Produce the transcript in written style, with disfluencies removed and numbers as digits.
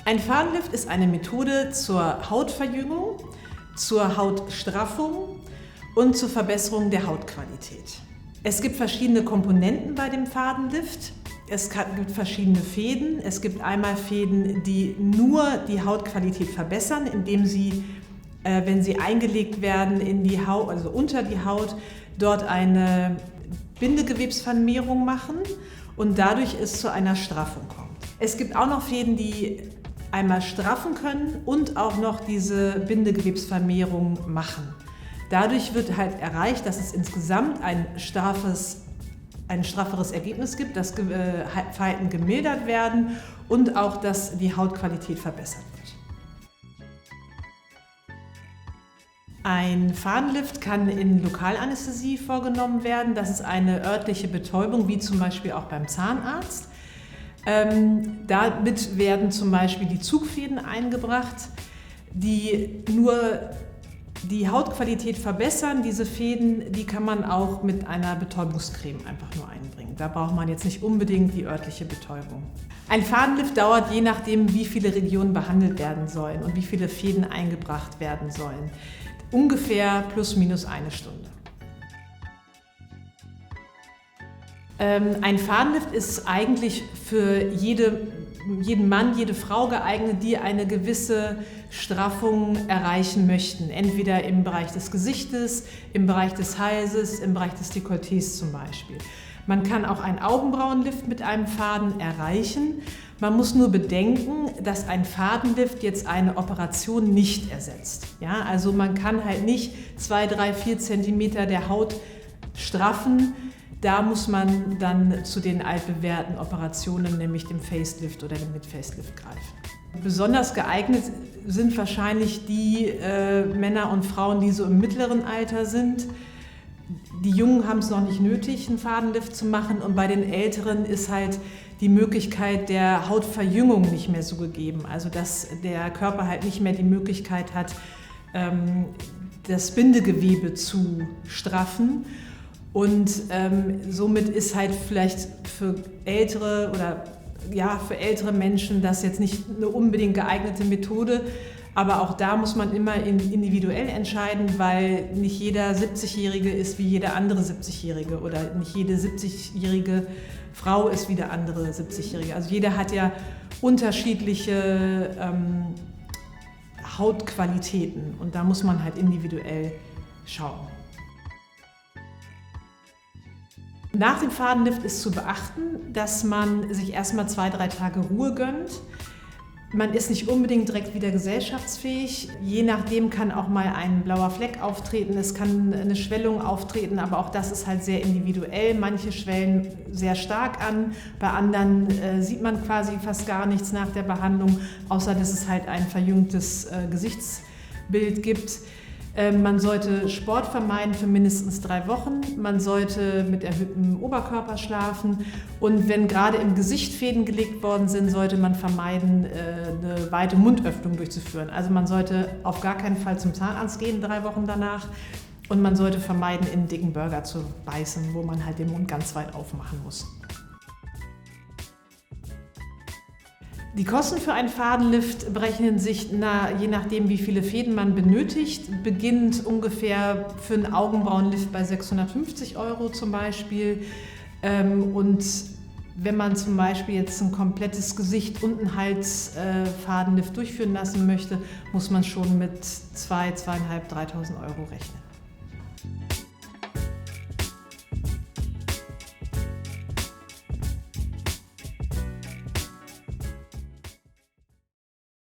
Ein Fadenlift ist eine Methode zur Hautverjüngung, zur Hautstraffung und zur Verbesserung der Hautqualität. Es gibt verschiedene Komponenten bei dem Fadenlift. Es gibt verschiedene Fäden. Es gibt einmal Fäden, die nur die Hautqualität verbessern, indem sie, wenn sie eingelegt werden in die Haut, also unter die Haut, dort eine Bindegewebsvermehrung machen und dadurch es zu einer Straffung kommt. Es gibt auch noch Fäden, die einmal straffen können und auch noch diese Bindegewebsvermehrung machen. Dadurch wird halt erreicht, dass es insgesamt ein strafferes Ergebnis gibt, dass Falten gemildert werden und auch, dass die Hautqualität verbessert wird. Ein Fadenlift kann in Lokalanästhesie vorgenommen werden. Das ist eine örtliche Betäubung, wie zum Beispiel auch beim Zahnarzt. Damit werden zum Beispiel die Zugfäden eingebracht, die nur die Hautqualität verbessern. Diese Fäden, die kann man auch mit einer Betäubungscreme einfach nur einbringen. Da braucht man jetzt nicht unbedingt die örtliche Betäubung. Ein Fadenlift dauert je nachdem, wie viele Regionen behandelt werden sollen und wie viele Fäden eingebracht werden sollen, ungefähr plus minus eine Stunde. Ein Fadenlift ist eigentlich für jeden Mann, jede Frau geeignet, die eine gewisse Straffung erreichen möchten. Entweder im Bereich des Gesichtes, im Bereich des Halses, im Bereich des Dekolletés zum Beispiel. Man kann auch einen Augenbrauenlift mit einem Faden erreichen. Man muss nur bedenken, dass ein Fadenlift jetzt eine Operation nicht ersetzt. Ja, also man kann halt nicht 2, 3, 4 Zentimeter der Haut straffen. Da muss man dann zu den altbewährten Operationen, nämlich dem Facelift oder dem Mid-Facelift greifen. Besonders geeignet sind wahrscheinlich die Männer und Frauen, die so im mittleren Alter sind. Die Jungen haben es noch nicht nötig, einen Fadenlift zu machen, und bei den Älteren ist halt die Möglichkeit der Hautverjüngung nicht mehr so gegeben. Also dass der Körper halt nicht mehr die Möglichkeit hat, das Bindegewebe zu straffen. Und somit ist halt vielleicht für ältere Menschen das jetzt nicht eine unbedingt geeignete Methode. Aber auch da muss man immer individuell entscheiden, weil nicht jeder 70-Jährige ist wie jeder andere 70-Jährige oder nicht jede 70-jährige Frau ist wie der andere 70-Jährige. Also jeder hat ja unterschiedliche Hautqualitäten und da muss man halt individuell schauen. Nach dem Fadenlift ist zu beachten, dass man sich erstmal 2, 3 Tage Ruhe gönnt. Man ist nicht unbedingt direkt wieder gesellschaftsfähig. Je nachdem kann auch mal ein blauer Fleck auftreten, es kann eine Schwellung auftreten, aber auch das ist halt sehr individuell. Manche schwellen sehr stark an, bei anderen sieht man quasi fast gar nichts nach der Behandlung, außer dass es halt ein verjüngtes Gesichtsbild gibt. Man sollte Sport vermeiden für mindestens 3 Wochen. Man sollte mit erhöhtem Oberkörper schlafen. Und wenn gerade im Gesicht Fäden gelegt worden sind, sollte man vermeiden, eine weite Mundöffnung durchzuführen. Also man sollte auf gar keinen Fall zum Zahnarzt gehen 3 Wochen danach. Und man sollte vermeiden, in einen dicken Burger zu beißen, wo man halt den Mund ganz weit aufmachen muss. Die Kosten für einen Fadenlift berechnen sich, je nachdem wie viele Fäden man benötigt, beginnt ungefähr für einen Augenbrauenlift bei 650 € zum Beispiel. Und wenn man zum Beispiel jetzt ein komplettes Gesicht und einen Hals Fadenlift durchführen lassen möchte, muss man schon mit 2.000, 2.500, 3.000 € rechnen.